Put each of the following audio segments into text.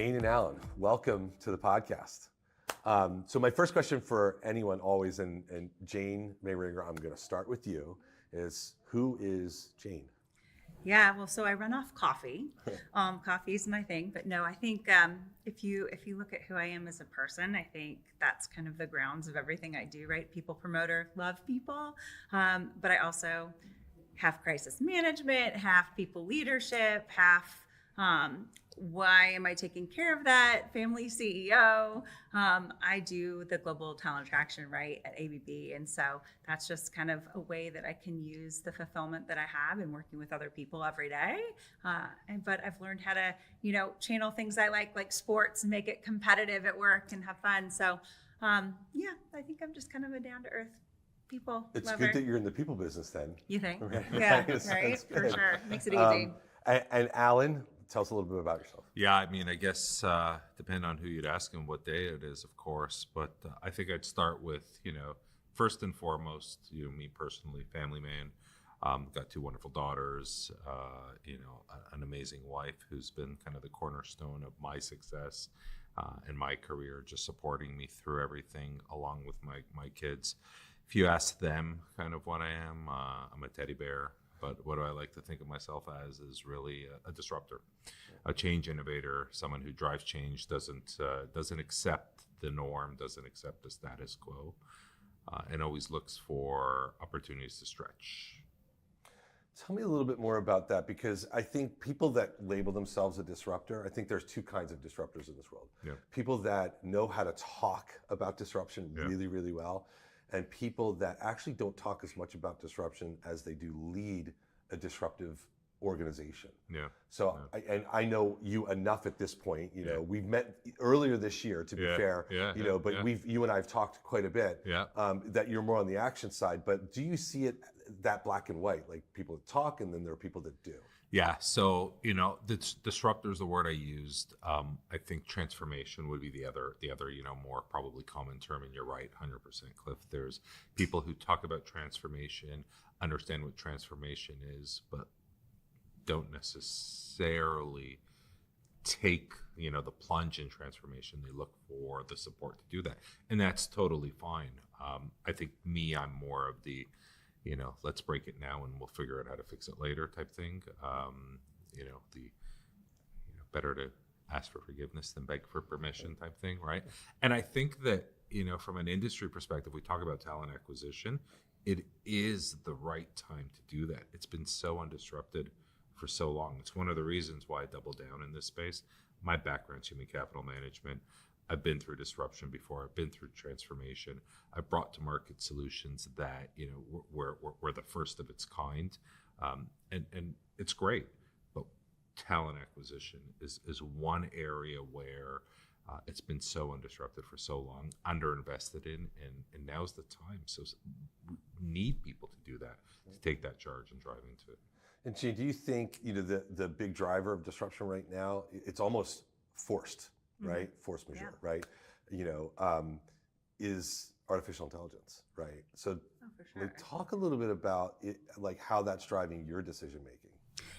Jane and Alan, welcome to the podcast. So my first question for anyone always, and Jane Mehringer, I'm going to start with you, is who is Jane? Yeah, well, so I run off coffee. Coffee is my thing, but no, I think if you look at who I am as a person, I think that's kind of the grounds of everything I do, right? People promoter, love people, but I also have crisis management, half people leadership, half why am I taking care of that? Family CEO. I do the global talent attraction, right, at ABB. And so that's just kind of a way that I can use the fulfillment that I have in working with other people every day. But I've learned how to, channel things I like sports, and make it competitive at work and have fun. So, I think I'm just kind of a down-to-earth people It's lover. good that you're in the people business then. You think? Right. Yeah, right? For sure. Makes it easy. And Alan, tell us a little bit about yourself. Yeah, I mean, I guess depending on who you'd ask and what day it is, of course. But I think I'd start with, first and foremost, me personally, family man. Got two wonderful daughters, an amazing wife who's been kind of the cornerstone of my success and my career, just supporting me through everything along with my kids. If you ask them kind of what I am, I'm a teddy bear. But what do I like to think of myself as is really a disruptor, a change innovator, someone who drives change, doesn't accept the norm, doesn't accept the status quo, and always looks for opportunities to stretch. Tell me a little bit more about that, because I think people that label themselves a disruptor, I think there's two kinds of disruptors in this world. Yeah. People that know how to talk about disruption really, really well, and people that actually don't talk as much about disruption as they do lead a disruptive organization. Yeah. So I know you enough at this point. We've met earlier this year, to be fair. But you and I have talked quite a bit. Yeah. That you're more on the action side. But do you see it that black and white, like people that talk and then there are people that do? Yeah. So disruptor is the word I used. I think transformation would be the other more probably common term. And you're right, 100%, Cliff. There's people who talk about transformation, understand what transformation is, but don't necessarily take the plunge in transformation. They look for the support to do that, and that's totally fine. I think I'm more of the let's break it now and we'll figure out how to fix it later type thing. Better to ask for forgiveness than beg for permission type thing, right? And I think that from an industry perspective, we talk about talent acquisition. It is the right time to do that. It's been so undisrupted for so long. It's one of the reasons why I double down in this space. My background's human capital management. I've been through disruption before. I've been through transformation. I've brought to market solutions that were the first of its kind, and it's great. But talent acquisition is one area where it's been so undisrupted for so long, underinvested in, and now's the time. So we need people to do that, to take that charge and drive into it. And Gene, do you think the big driver of disruption right now, it's almost forced, right? Force majeure, right? Is artificial intelligence, right? So for sure. Talk a little bit about it, like how that's driving your decision making.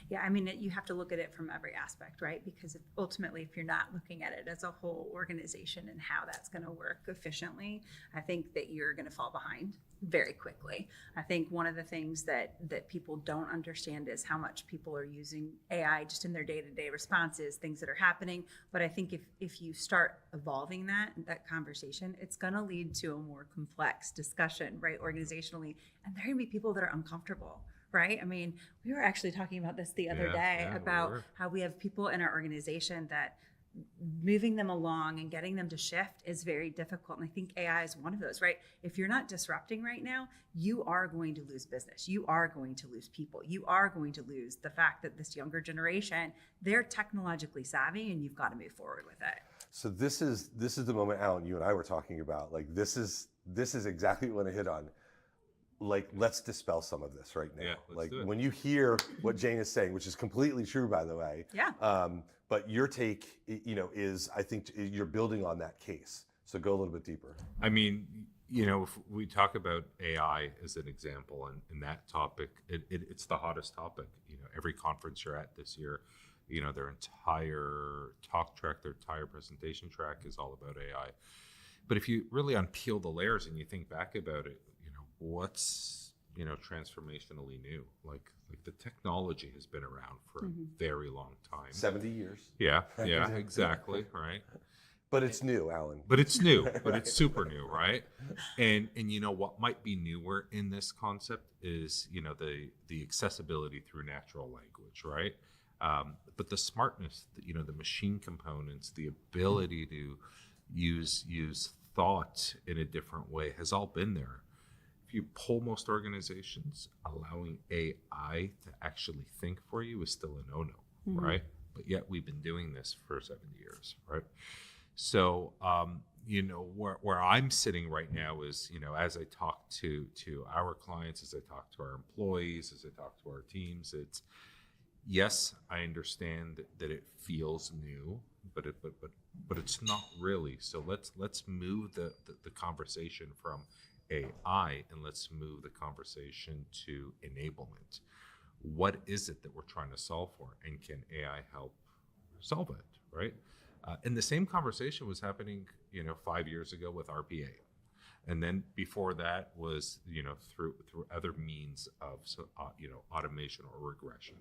Yeah, I mean, you have to look at it from every aspect, right? Because ultimately, if you're not looking at it as a whole organization and how that's going to work efficiently, I think that you're going to fall behind very quickly. I think one of the things that people don't understand is how much people are using AI just in their day-to-day responses, things that are happening. But I think if you start evolving that conversation, it's going to lead to a more complex discussion, right, organizationally. And there are going to be people that are uncomfortable. Right? I mean, we were actually talking about this the other day about how we have people in our organization that moving them along and getting them to shift is very difficult. And I think AI is one of those, right? If you're not disrupting right now, you are going to lose business. You are going to lose people. You are going to lose the fact that this younger generation, they're technologically savvy and you've got to move forward with it. So this is the moment, Alan, you and I were talking about. Like this is exactly what I want to hit on. Like, let's dispel some of this right now. Yeah, like do it. when you hear what Jane is saying, which is completely true, by the way. Yeah. But your take, is I think you're building on that case. So go a little bit deeper. I mean, if we talk about AI as an example, and that topic, it's the hottest topic. Every conference you're at this year, their entire talk track, their entire presentation track is all about AI. But if you really unpeel the layers and you think back about it, what's transformationally new? Like the technology has been around for a very long time. 70 years. Yeah, exactly, right. But it's new, Alan. But it's new, but it's super new, right? And what might be newer in this concept is the accessibility through natural language, right? But the smartness, the machine components, the ability to use thought in a different way has all been there. If you poll most organizations, allowing AI to actually think for you is still a no-no, right? But yet we've been doing this for 70 years, right? So, where I'm sitting right now is, as I talk to our clients, as I talk to our employees, as I talk to our teams, it's, yes, I understand that it feels new, but it's not really. So let's move the conversation from AI and let's move the conversation to enablement. What is it that we're trying to solve for, and can AI help solve it, right? And the same conversation was happening, 5 years ago with RPA. And then before that was, through other means of, automation or regression.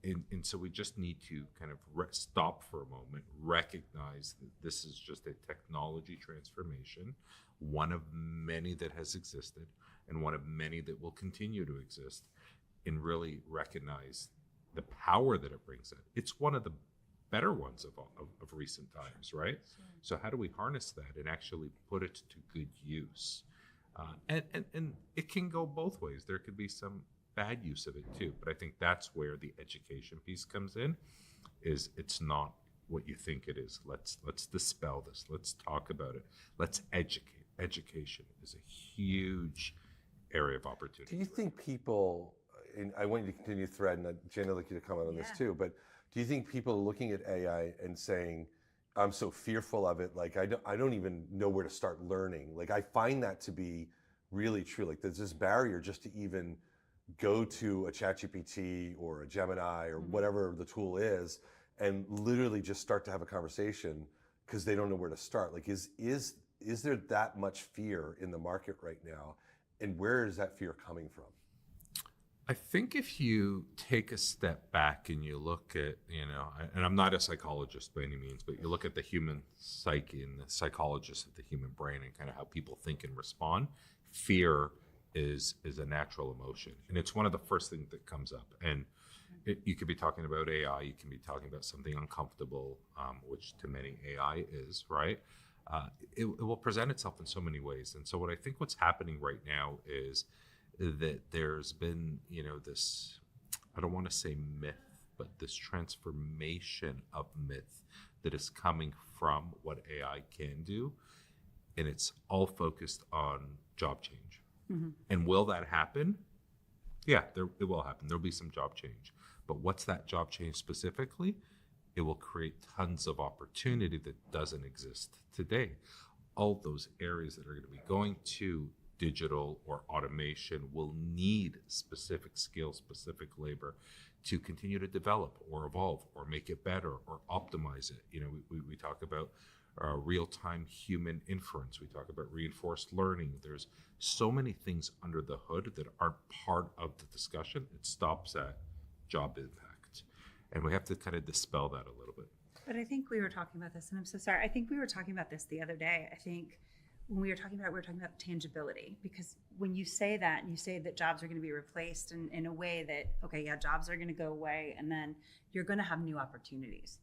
And so we just need to kind of stop for a moment, recognize that this is just a technology transformation, one of many that has existed and one of many that will continue to exist, and really recognize the power that it brings in. It's one of the better ones of recent times, right? Sure. So how do we harness that and actually put it to good use? And it can go both ways. There could be some bad use of it too, but I think that's where the education piece comes in. Is it's not what you think it is. Let's dispel this. Let's talk about it. Let's educate. Education is a huge area of opportunity. Do you think people, and I want you to continue the thread, and Jane, I'd like you to comment on this too, but do you think people are looking at AI and saying, I'm so fearful of it, like I don't even know where to start learning? Like I find that to be really true. Like there's this barrier just to even go to a ChatGPT or a Gemini or whatever the tool is and literally just start to have a conversation because they don't know where to start. Like is there that much fear in the market right now? And where is that fear coming from? I think if you take a step back and you look at, and I'm not a psychologist by any means, but you look at the human psyche and the psychologist of the human brain and kind of how people think and respond, fear is a natural emotion. And it's one of the first things that comes up. And you could be talking about AI, you can be talking about something uncomfortable, which to many AI is, right? It will present itself in so many ways. And so what I think what's happening right now is that there's been, this, I don't want to say myth, but this transformation of myth that is coming from what AI can do. And it's all focused on job change. Mm-hmm. And will that happen? Yeah, it will happen. There'll be some job change. But what's that job change specifically? It will create tons of opportunity that doesn't exist today. All those areas that are going to be going to digital or automation will need specific skills, specific labor to continue to develop or evolve or make it better or optimize it. We talk about real-time human inference. We talk about reinforced learning. There's so many things under the hood that aren't part of the discussion. It stops at job impact. And we have to kind of dispel that a little bit. But I think we were talking about this, and I'm so sorry. I think we were talking about this the other day. I think when we were talking about tangibility, because when you say that, and you say that jobs are going to be replaced in a way that, okay, yeah, jobs are going to go away, and then you're going to have new opportunities.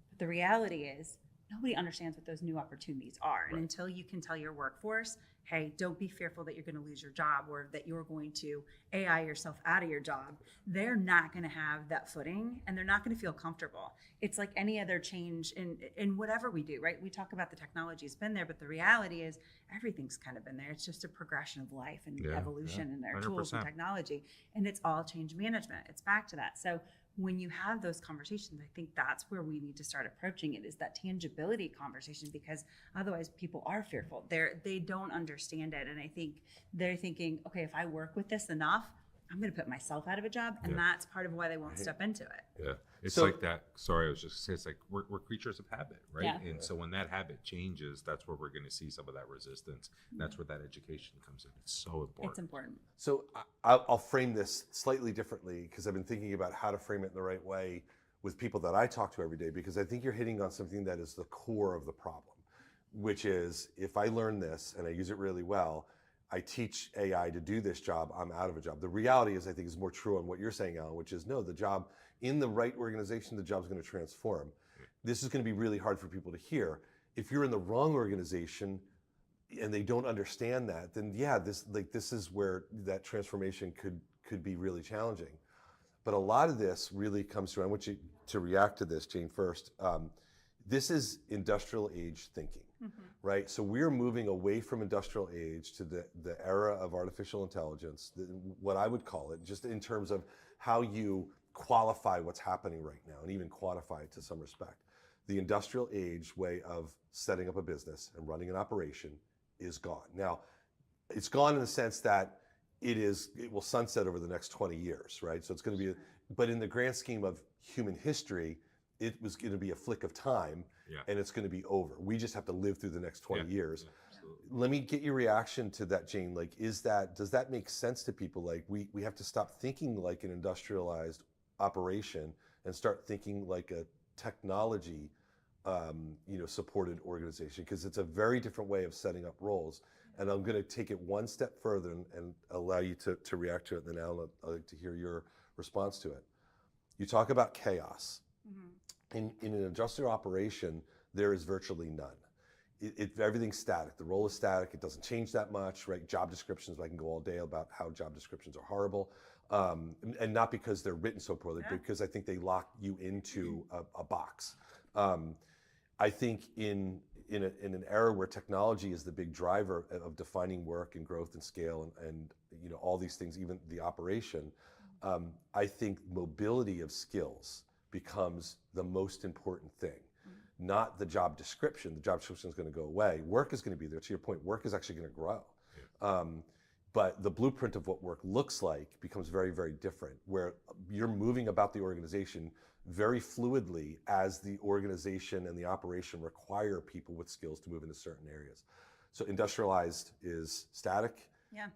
But the reality is, nobody understands what those new opportunities are. Right. And until you can tell your workforce, hey, don't be fearful that you're going to lose your job or that you're going to AI yourself out of your job, they're not going to have that footing and they're not going to feel comfortable. It's like any other change in whatever we do, right? We talk about the technology has been there, but the reality is everything's kind of been there. It's just a progression of life and evolution and their tools and technology. And it's all change management. It's back to that. So when you have those conversations, I think that's where we need to start approaching it, is that tangibility conversation, because otherwise people are fearful. They don't understand it. And I think they're thinking, okay, if I work with this enough, I'm going to put myself out of a job. And that's part of why they won't step into it. Yeah. It's So- like that. Sorry, I was just gonna say, it's like we're creatures of habit, right? Yeah. And so when that habit changes, that's where we're going to see some of that resistance. And that's where that education comes in. It's so important. It's important. So I'll frame this slightly differently because I've been thinking about how to frame it in the right way with people that I talk to every day, because I think you're hitting on something that is the core of the problem, which is if I learn this and I use it really well, I teach AI to do this job, I'm out of a job. The reality is, I think, is more true on what you're saying, Alan, which is no, the job in the right organization, the job's going to transform. This is going to be really hard for people to hear. If you're in the wrong organization and they don't understand that, then yeah, this is where that transformation could be really challenging. But a lot of this really comes through. I want you to react to this, Jane, first. This is industrial age thinking, right? So we're moving away from industrial age to the era of artificial intelligence, what I would call it, just in terms of how you qualify what's happening right now and even quantify it to some respect. The industrial age way of setting up a business and running an operation is gone. Now, it's gone in the sense that it will sunset over the next 20 years, right? So it's going to be, but in the grand scheme of human history, it was going to be a flick of time, and it's going to be over. We just have to live through the next 20 years. Absolutely. Let me get your reaction to that, Jane. Like, does that make sense to people? Like, we have to stop thinking like an industrialized operation and start thinking like a technology, supported organization, because it's a very different way of setting up roles. And I'm going to take it one step further and allow you to react to it. And then Alan, I'd like to hear your response to it. You talk about chaos. In an industrial operation, there is virtually none. Everything's static. The role is static. It doesn't change that much, right? Job descriptions, I can go all day about how job descriptions are horrible. And not because they're written so poorly, but because I think they lock you into a box. I think in an era where technology is the big driver of defining work and growth and scale and all these things, even the operation, I think mobility of skills becomes the most important thing, not the job description. The job description is going to go away. Work is going to be there. To your point, work is actually going to grow. But the blueprint of what work looks like becomes very, very different, where you're moving about the organization very fluidly as the organization and the operation require people with skills to move into certain areas. So industrialized is static,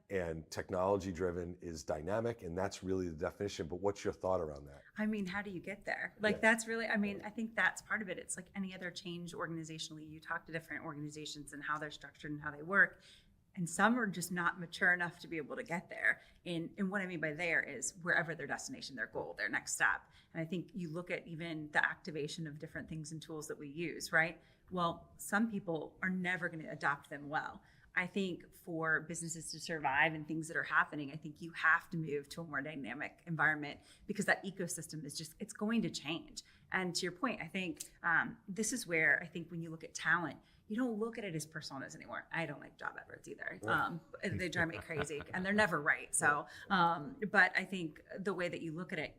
and technology driven is dynamic, and that's really the definition. But what's your thought around that? I mean, how do you get there? Like, that's really, I mean, I think that's part of it. It's like any other change organizationally. You talk to different organizations and how they're structured and how they work. And some are just not mature enough to be able to get there. And what I mean by there is wherever their destination, their goal, their next step. And I think you look at even the activation of different things and tools that we use, right? Well, some people are never going to adopt them well. I think for businesses to survive and things that are happening, I think you have to move to a more dynamic environment, because that ecosystem is just, it's going to change. And to your point, I think this is where I think when you look at talent, you don't look at it as personas anymore. I don't like job adverts either. They drive me crazy and they're never right. So, but I think the way that you look at it,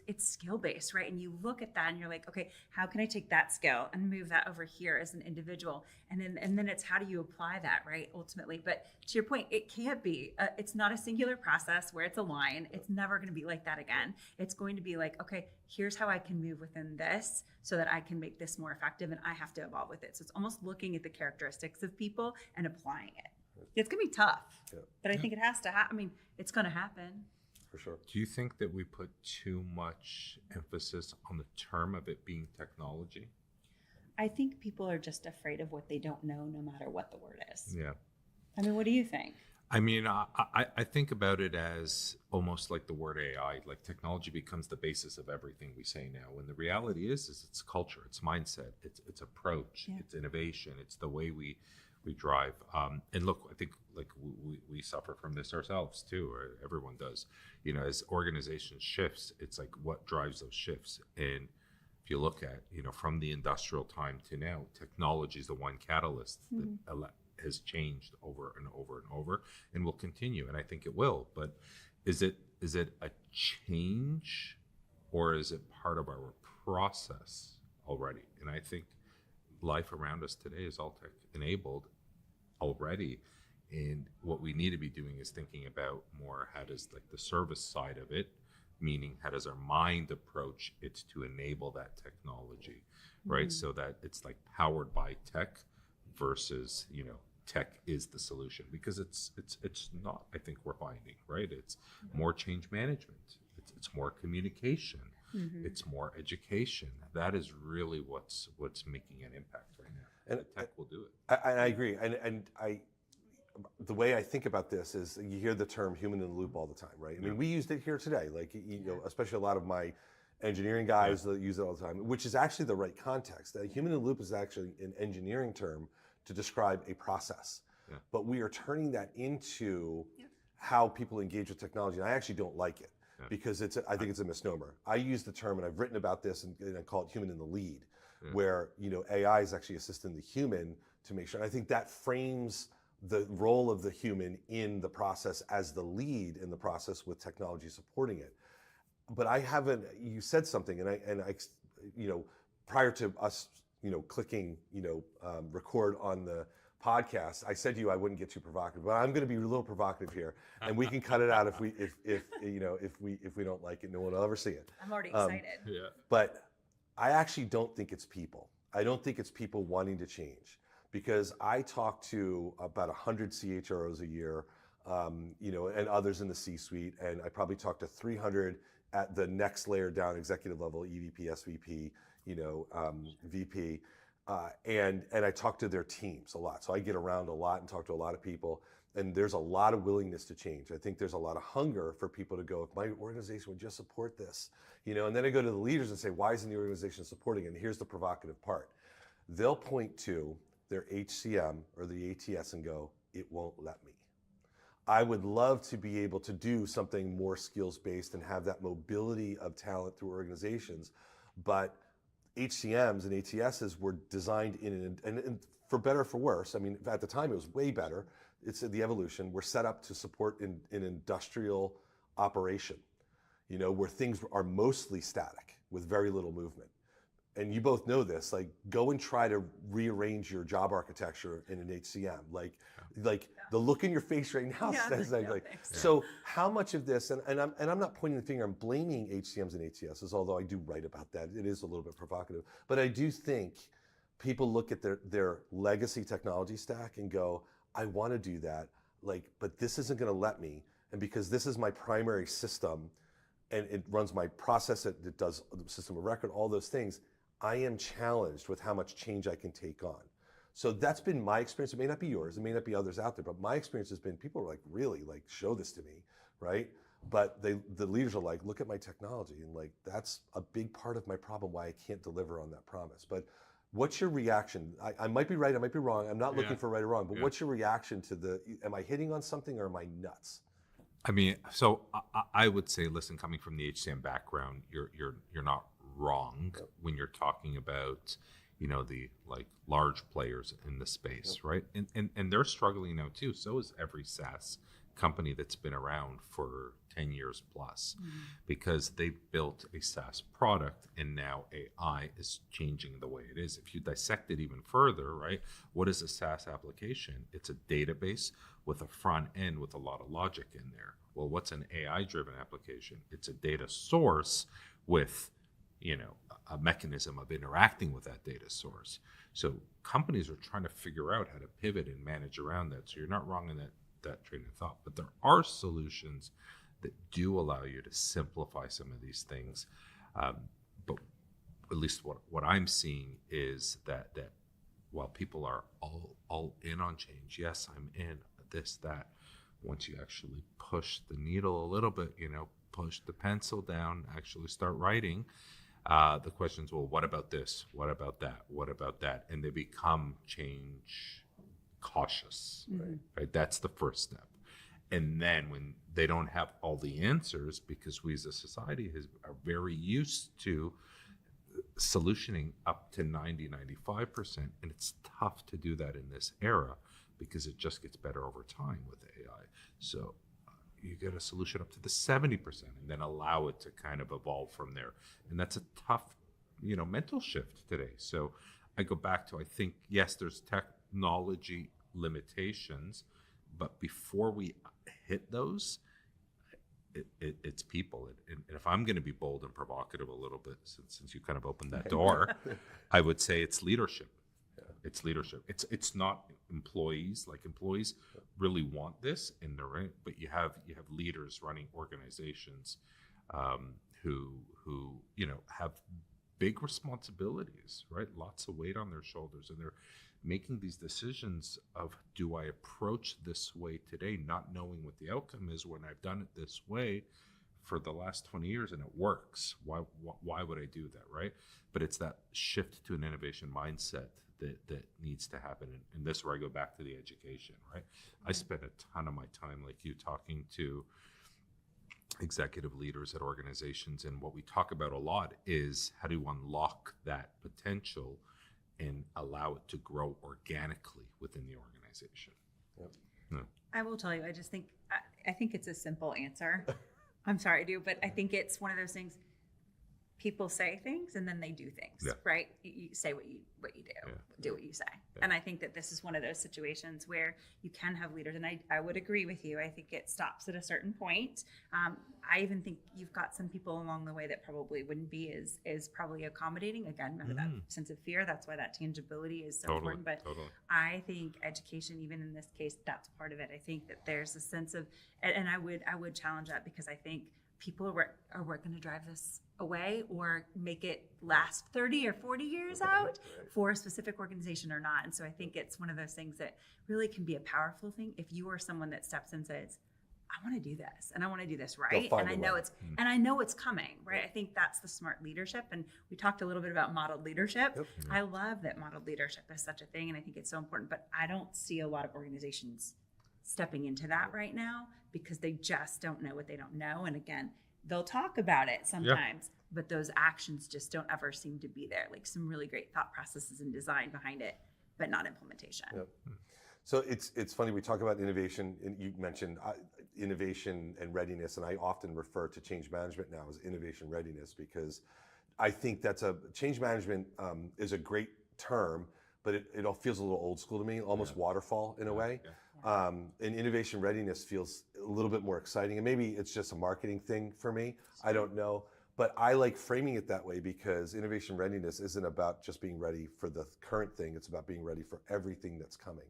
it's skill-based, right? And you look at that and you're like, okay, how can I take that skill and move that over here as an individual? And then it's how do you apply that, right? Ultimately. But to your point, it can't be, it's not a singular process where it's a line. It's never going to be like that again. It's going to be like, okay, here's how I can move within this so that I can make this more effective, and I have to evolve with it. So it's almost looking at the characteristics of people and applying it. It's going to be tough, but I think it has to happen. I mean, it's going to happen. For sure. Do you think that we put too much emphasis on the term of it being technology? I think people are just afraid of what they don't know, no matter what the word is. Yeah. I mean, what do you think? I mean, I think about it as almost like the word AI, like technology becomes the basis of everything we say now. When the reality is it's culture, it's mindset, it's approach, it's innovation, it's the way we drive. And look, I think like we suffer from this ourselves too, or everyone does. You know, as organization shifts, it's like what drives those shifts. And if you look at, from the industrial time to now, technology is the one catalyst that has changed over and over and over, and will continue. And I think it will. But is it a change, or is it part of our process already? And I think life around us today is all tech enabled already. And what we need to be doing is thinking about more how does like the service side of it meaning how does our mind approach it to enable that technology, right? So that it's like powered by tech versus, tech is the solution, because it's not, I think we're finding, right? It's more change management. It's more communication. It's more education. That is really what's making an impact right now. And tech will do it. I agree. And the way I think about this is, you hear the term human in the loop all the time, right? I mean, we used it here today, like, especially a lot of my engineering guys that use it all the time, which is actually the right context. A human in the loop is actually an engineering term to describe a process. But we are turning that into how people engage with technology. And I actually don't like it because I think it's a misnomer. I use the term, and I've written about this, and I call it human in the lead, where, AI is actually assisting the human to make sure. And I think that frames the role of the human in the process as the lead in the process, with technology supporting it. But you said something, and I prior to us, clicking, record on the podcast, I said to you I wouldn't get too provocative, but I'm going to be a little provocative here, and we can cut it out if we don't like it. No one will ever see it. I'm already excited. But I actually don't think it's people. I don't think it's people wanting to change, because I talk to about 100 CHROs a year, and others in the C-suite, and I probably talk to 300 at the next layer down, executive level, EVP, SVP, VP, and I talk to their teams a lot. So I get around a lot and talk to a lot of people, and there's a lot of willingness to change. I think there's a lot of hunger for people to go, if my organization would just support this, and then I go to the leaders and say, why isn't the organization supporting it? And here's the provocative part. They'll point to their HCM or the ATS and go, it won't let me. I would love to be able to do something more skills-based and have that mobility of talent through organizations, but HCMs and ATSs were designed and for better or for worse, I mean, at the time it was way better, it's the evolution, we're set up to support an industrial operation, where things are mostly static with very little movement. And you both know this, like, go and try to rearrange your job architecture in an HCM. The look in your face right now says that. So how much of this, and I'm not pointing the finger, I'm blaming HCMs and ATSs, although I do write about that. It is a little bit provocative. But I do think people look at their legacy technology stack and go, I want to do that, but this isn't going to let me. And because this is my primary system, and it runs my process, it does the system of record, all those things, I am challenged with how much change I can take on. So that's been my experience. It may not be yours, it may not be others out there, but my experience has been people are like, really, show this to me, right? But the leaders are like, look at my technology, and that's a big part of my problem, why I can't deliver on that promise. But what's your reaction? I might be right, I might be wrong. I'm not looking for right or wrong, but what's your reaction to am I hitting on something, or am I nuts? I mean, so I would say, listen, coming from the HCM background, you're not wrong when you're talking about, the large players in the space, right? And they're struggling now too. So is every SaaS company that's been around for 10 years plus, because they built a SaaS product, and now AI is changing the way it is. If you dissect it even further, right? What is a SaaS application? It's a database with a front end with a lot of logic in there. Well, what's an AI-driven application? It's a data source with, a mechanism of interacting with that data source. So companies are trying to figure out how to pivot and manage around that. So you're not wrong in that train of thought. But there are solutions that do allow you to simplify some of these things. But at least what I'm seeing is that while people are all in on change, yes, I'm in this, that, once you actually push the needle a little bit, push the pencil down, actually start writing, the questions, well, what about this? What about that? What about that? And they become change cautious, right? That's the first step. And then when they don't have all the answers, because we as a society are very used to solutioning up to 90-95%, and it's tough to do that in this era because it just gets better over time with AI. So you get a solution up to the 70% and then allow it to kind of evolve from there. And that's a tough, mental shift today. So I go back to, I think, yes, there's technology limitations, but before we hit those, it's people. And if I'm going to be bold and provocative a little bit, since you kind of opened that door, I would say it's leadership. It's leadership. It's not employees. Like, employees really want this, and they're right. But you have leaders running organizations who have big responsibilities, right? Lots of weight on their shoulders, and they're making these decisions of, do I approach this way today, not knowing what the outcome is, when I've done it this way for the last 20 years and it works? Why would I do that, right? But it's that shift to an innovation mindset that needs to happen. And this is where I go back to the education, right? I spend a ton of my time, like you, talking to executive leaders at organizations, and what we talk about a lot is, how do you unlock that potential and allow it to grow organically within the organization? Yep. No. I will tell you, I think it's a simple answer. I'm sorry, I do, but I think it's one of those things. People say things and then they do things, right? You say what you do, do what you say. Yeah. And I think that this is one of those situations where you can have leaders, and I would agree with you. I think it stops at a certain point. I even think you've got some people along the way that probably wouldn't be as probably accommodating. Again, remember that sense of fear. That's why that tangibility is so important. But I think education, even in this case, that's part of it. I think that there's a sense of, and I would challenge that, because I think people are going to drive this away or make it last 30 or 40 years out for a specific organization or not. And so I think it's one of those things that really can be a powerful thing if you are someone that steps in and says, I want to do this, and I want to do this right, and I know it's coming, right? I think that's the smart leadership. And we talked a little bit about modeled leadership. I love that modeled leadership is such a thing, and I think it's so important, but I don't see a lot of organizations stepping into that right now, because they just don't know what they don't know. And again, they'll talk about it sometimes, but those actions just don't ever seem to be there. Like, some really great thought processes and design behind it, but not implementation. Yep. So it's funny, we talk about innovation, and you mentioned innovation and readiness, and I often refer to change management now as innovation readiness, because I think that's change management is a great term, but it all feels a little old school to me, almost waterfall in a way. And innovation readiness feels a little bit more exciting, and maybe it's just a marketing thing for me. I don't know, but I like framing it that way, because innovation readiness isn't about just being ready for the current thing. It's about being ready for everything that's coming.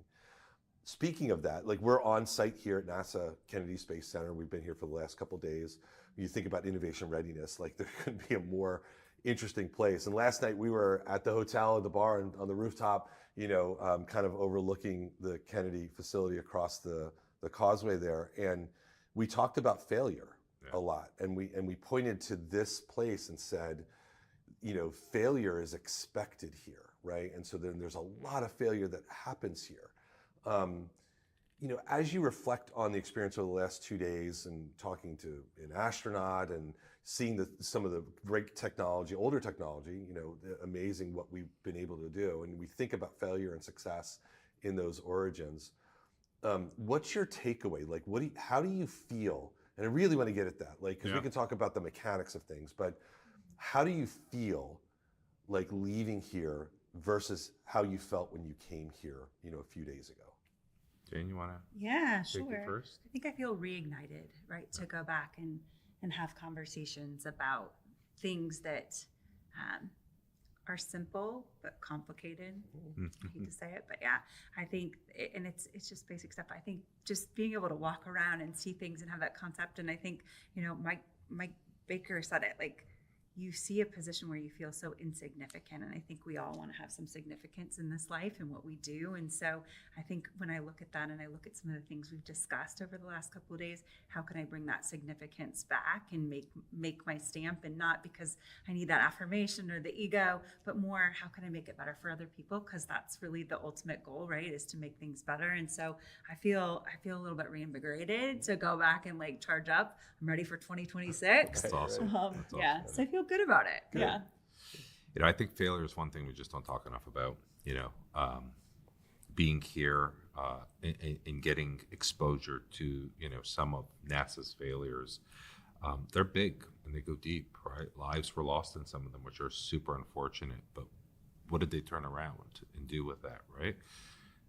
Speaking of that, like, we're on site here at NASA Kennedy Space Center. We've been here for the last couple of days. When you think about innovation readiness, like, there couldn't be a more interesting place. And last night we were at the hotel, at the bar, and on the rooftop, kind of overlooking the Kennedy facility across the causeway there. And we talked about failure a lot. And we pointed to this place and said, failure is expected here, right? And so then there's a lot of failure that happens here. As you reflect on the experience over the last 2 days, and talking to an astronaut and seeing some of the great technology, older technology, amazing what we've been able to do, and we think about failure and success in those origins. What's your takeaway? Like, how do you feel? And I really want to get at that, like, because we can talk about the mechanics of things, but how do you feel like leaving here versus how you felt when you came here, a few days ago? Jane, you want to? Yeah, take sure. it first? I think I feel reignited, right, to go back and have conversations about things that are simple but complicated. I hate to say it, but yeah, I think, and it's just basic stuff. I think just being able to walk around and see things and have that concept. And I think, Mike Baker said it, like, you see a position where you feel so insignificant. And I think we all want to have some significance in this life and what we do. And so I think when I look at that, and I look at some of the things we've discussed over the last couple of days, how can I bring that significance back and make my stamp, and not because I need that affirmation or the ego, but more, how can I make it better for other people? Because that's really the ultimate goal, right? Is to make things better. And so I feel a little bit reinvigorated to go back and like charge up. I'm ready for 2026. That's awesome. That's yeah. awesome. So I feel good about it. Good. Yeah. I think failure is one thing we just don't talk enough about. Being here and getting exposure to some of NASA's failures. They're big and they go deep, right? Lives were lost in some of them, which are super unfortunate. But what did they turn around and do with that, right?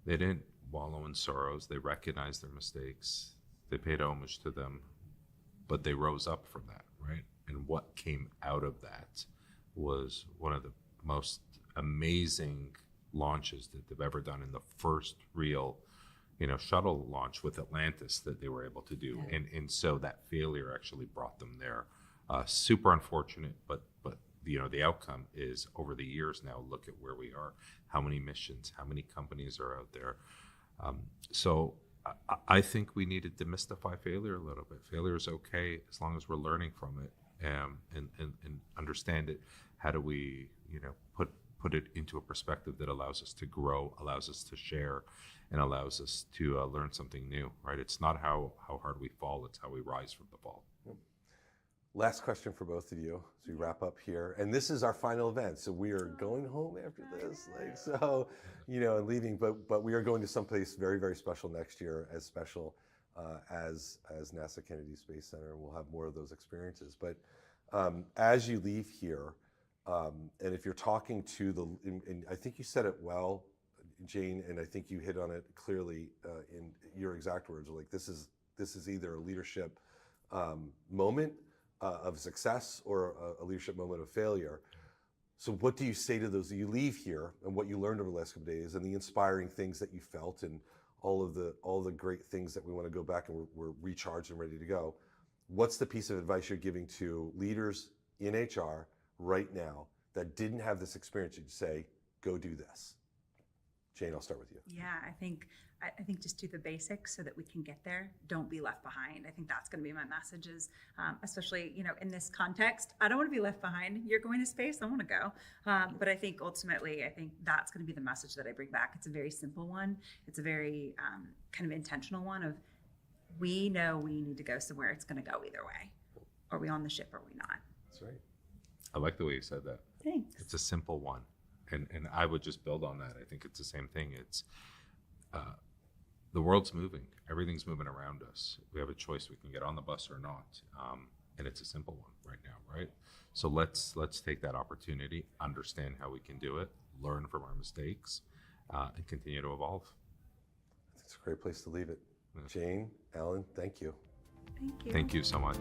They didn't wallow in sorrows. They recognized their mistakes. They paid homage to them. but they rose up from that, right? And what came out of that was one of the most amazing launches that they've ever done, in the first real, shuttle launch with Atlantis that they were able to do. Yeah. And so that failure actually brought them there. Super unfortunate, but the outcome is, over the years now, look at where we are, how many missions, how many companies are out there. So I think we need to demystify failure a little bit. Failure is okay as long as we're learning from it, and understand it. How do we, put it into a perspective that allows us to grow, allows us to share, and allows us to learn something new, right? It's not how hard we fall, it's how we rise from the fall. Last question for both of you as we wrap up here. And this is our final event. So we are going home after this. And leaving, but we are going to someplace very, very special next year, as special as NASA Kennedy Space Center. And we'll have more of those experiences. But as you leave here, and if you're talking to and I think you said it well, Jane, and I think you hit on it clearly in your exact words, like this is either a leadership moment of success or a leadership moment of failure. So what do you say to those? You leave here and what you learned over the last couple of days and the inspiring things that you felt and all the great things that we want to go back and we're recharged and ready to go. What's the piece of advice you're giving to leaders in HR right now that didn't have this experience? You'd say, go do this. Jane, I'll start with you. Yeah, I think just do the basics so that we can get there. Don't be left behind. I think that's going to be my messages, especially, in this context. I don't want to be left behind. You're going to space. I want to go. But I think ultimately, that's going to be the message that I bring back. It's a very simple one. It's a very kind of intentional one of, we know we need to go somewhere. It's going to go either way. Are we on the ship or are we not? That's right. I like the way you said that. Thanks. It's a simple one. And I would just build on that. I think it's the same thing. It's the world's moving. Everything's moving around us. We have a choice. We can get on the bus or not. And it's a simple one right now, right? So let's take that opportunity, understand how we can do it, learn from our mistakes, and continue to evolve. It's a great place to leave it. Jane, Alan, thank you. Thank you. Thank you so much.